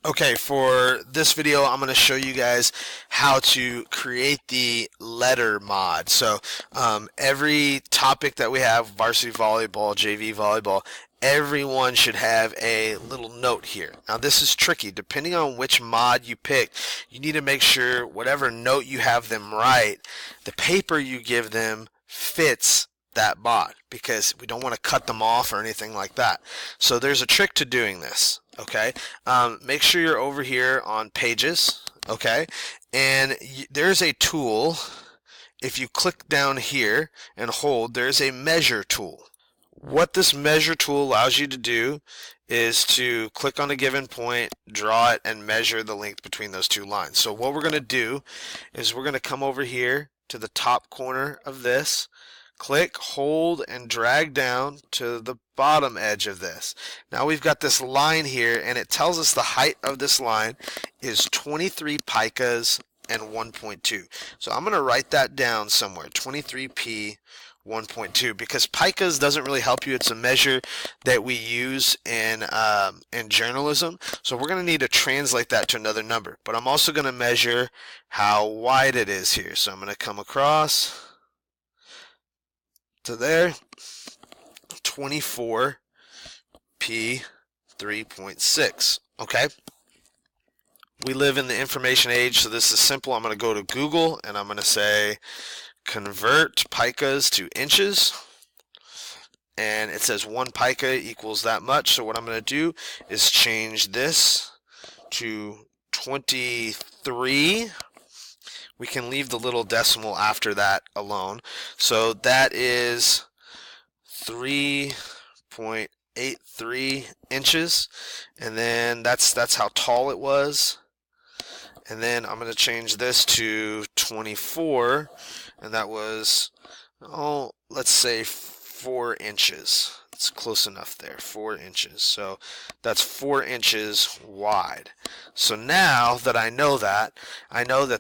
Okay, for this video, I'm going to show you guys how to create the letter mod. So every topic that we have, varsity volleyball, JV volleyball, everyone should have a little note here. Now this is tricky. Depending on which mod you pick, you need to make sure whatever note you have them write, the paper you give them fits that mod because we don't want to cut them off or anything like that. So there's a trick to doing this. Okay, make sure you're over here on pages. Okay, and there's a tool. If you click down here and hold, there's a measure tool. What this measure tool allows you to do is to click on a given point, draw it, and measure the length between those two lines. So what we're going to do is we're going to come over here to the top corner of this, click, hold, and drag down to the bottom edge of this. Now we've got this line here, and it tells us the height of this line is 23 picas and 1.2. So I'm going to write that down somewhere, 23p 1.2, because picas doesn't really help you. It's a measure that we use in journalism. So we're going to need to translate that to another number. But I'm also going to measure how wide it is here. So I'm going to come across to there, 24p 3.6. Okay, we live in the information age, so this is simple. I'm going to go to Google and I'm going to say convert picas to inches, and it says 1 pica equals that much. So what I'm going to do is change this to 23. We can leave the little decimal after that alone. So that is 3.83 inches, and then that's how tall it was. And then I'm going to change this to 24, and that was, oh, let's say 4 inches. It's close enough there, 4 inches. So that's 4 inches wide. So now that I know that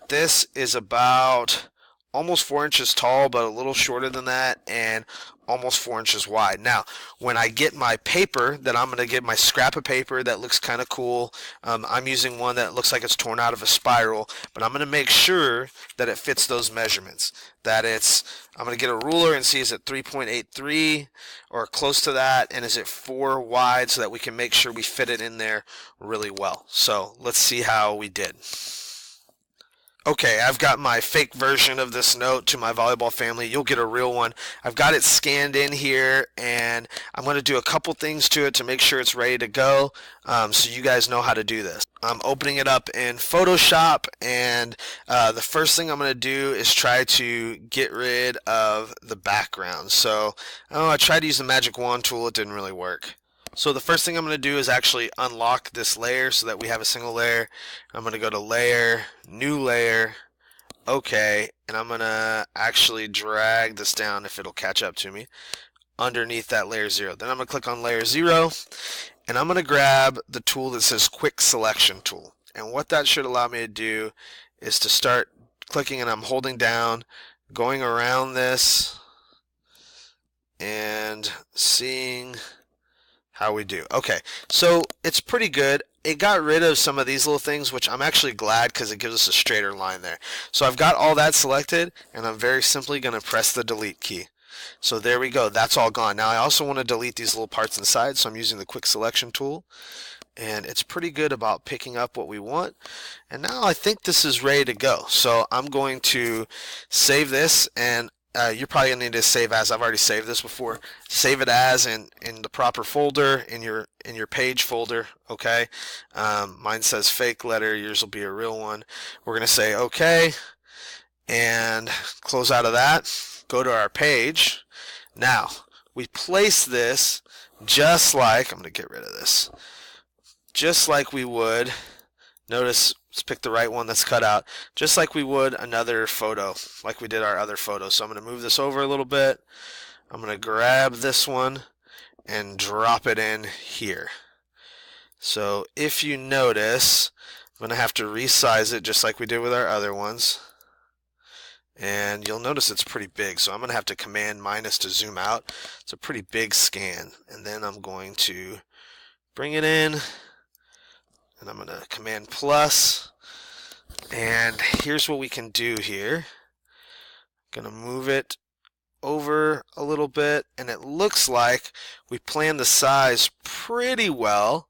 this is about almost 4 inches tall, but a little shorter than that, and almost 4 inches wide. Now, when I get my paper that I'm going to get, my scrap of paper that looks kind of cool, I'm using one that looks like it's torn out of a spiral, but I'm going to make sure that it fits those measurements. I'm going to get a ruler and see is it 3.83 or close to that, and is it 4 wide, so that we can make sure we fit it in there really well. So let's see how we did. Okay, I've got my fake version of this note to my volleyball family. You'll get a real one. I've got it scanned in here, and I'm going to do a couple things to it to make sure it's ready to go, so you guys know how to do this. I'm opening it up in Photoshop, and the first thing I'm going to do is try to get rid of the background. So I tried to use the magic wand tool. It didn't really work. So the first thing I'm going to do is actually unlock this layer so that we have a single layer. I'm going to go to Layer, New Layer, OK, and I'm going to actually drag this down, if it'll catch up to me, underneath that layer 0. Then I'm going to click on layer 0, and I'm going to grab the tool that says Quick Selection Tool. And what that should allow me to do is to start clicking, and I'm holding down, going around this, and seeing how we do. Okay, so it's pretty good. It got rid of some of these little things, which I'm actually glad, because it gives us a straighter line there. So I've got all that selected, and I'm very simply going to press the delete key. So there we go. That's all gone. Now I also want to delete these little parts inside, so I'm using the quick selection tool, and it's pretty good about picking up what we want. And now I think this is ready to go. So I'm going to save this, and you're probably gonna need to save as. I've already saved this before. Save it as in the proper folder, in your page folder. Okay. Mine says fake letter. Yours will be a real one. We're gonna say OK, and close out of that. Go to our page. Now we place this just like, I'm gonna get rid of this. Just like we would. Notice, let's pick the right one that's cut out, just like we would another photo, like we did our other photo. So I'm going to move this over a little bit. I'm going to grab this one and drop it in here. So if you notice, I'm going to have to resize it just like we did with our other ones. And you'll notice it's pretty big, so I'm going to have to Command minus to zoom out. It's a pretty big scan. And then I'm going to bring it in and I'm going to Command plus, and here's what we can do here. I'm going to move it over a little bit, and it looks like we planned the size pretty well.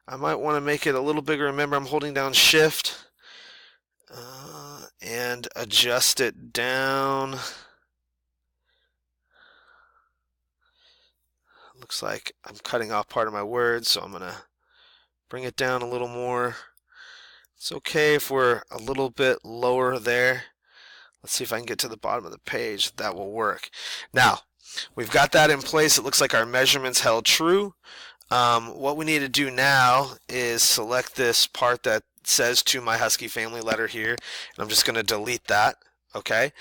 I might want to make it a little bigger. Remember, I'm holding down shift and adjust it down. Looks like I'm cutting off part of my words, so I'm going to bring it down a little more. It's okay if we're a little bit lower there. Let's see if I can get to the bottom of the page. That will work. Now, we've got that in place. It looks like our measurements held true. What we need to do now is select this part that says "to my Husky family" letter here, and I'm just going to delete that. Okay,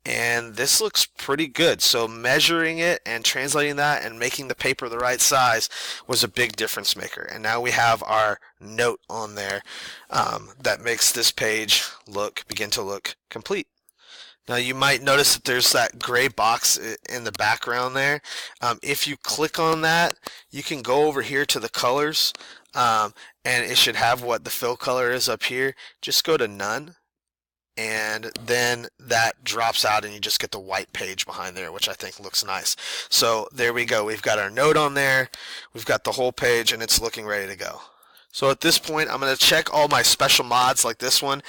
and this looks pretty good. So measuring it and translating that and making the paper the right size was a big difference maker. And now we have our note on there that makes this page begin to look complete. Now you might notice that there's that gray box in the background there. If you click on that, you can go over here to the colors, and it should have what the fill color is up here. Just go to none, and then that drops out and you just get the white page behind there, which I think looks nice. So there we go. We've got our note on there. We've got the whole page, and it's looking ready to go. So at this point, I'm going to check all my special mods like this one.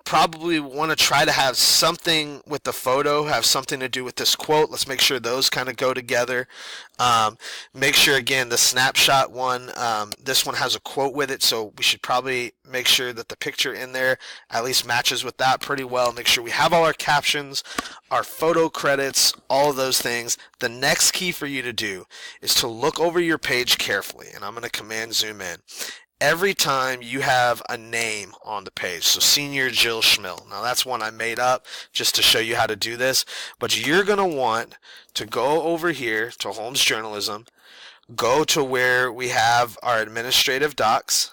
Probably want to try to have something with the photo, have something to do with this quote. Let's make sure those kind of go together. Make sure, again, the snapshot one, this one has a quote with it, so we should probably make sure that the picture in there at least matches with that pretty well. Make sure we have all our captions, our photo credits, all of those things. The next key for you to do is to look over your page carefully, and I'm going to Command zoom in. Every time you have a name on the page, so Senior Jill Schmill. Now that's one I made up just to show you how to do this, but you're going to want to go over here to Holmes Journalism, go to where we have our administrative docs,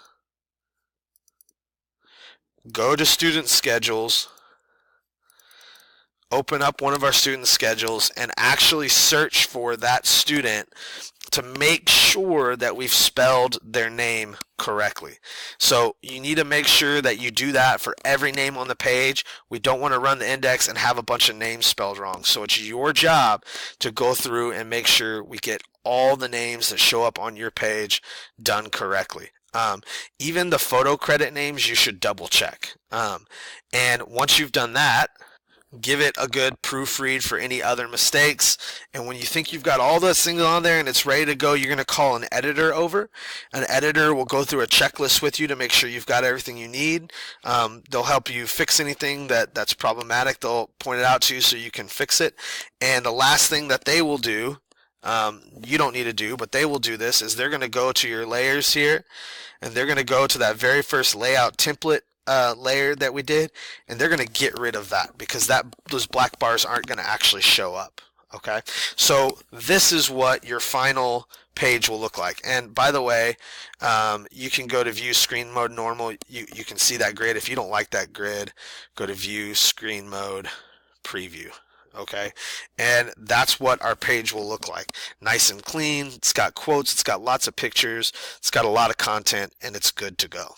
go to student schedules, open up one of our student schedules, and actually search for that student to make sure that we've spelled their name correctly. So you need to make sure that you do that for every name on the page. We don't want to run the index and have a bunch of names spelled wrong. So it's your job to go through and make sure we get all the names that show up on your page done correctly. Even the photo credit names you should double check. And once you've done that, give it a good proofread for any other mistakes, and when you think you've got all those things on there and it's ready to go, you're going to call an editor over. An editor will go through a checklist with you to make sure you've got everything you need. They'll help you fix anything that's problematic. They'll point it out to you so you can fix it. And the last thing that they will do, you don't need to do, but they will do this, is they're going to go to your layers here, and they're going to go to that very first layout template layer that we did, and they're going to get rid of that because those black bars aren't going to actually show up. Okay, so this is what your final page will look like. And by the way, you can go to view screen mode normal. You can see that grid. If you don't like that grid, go to view screen mode preview. Okay, and that's what our page will look like. Nice and clean. It's got quotes, it's got lots of pictures, it's got a lot of content, and it's good to go.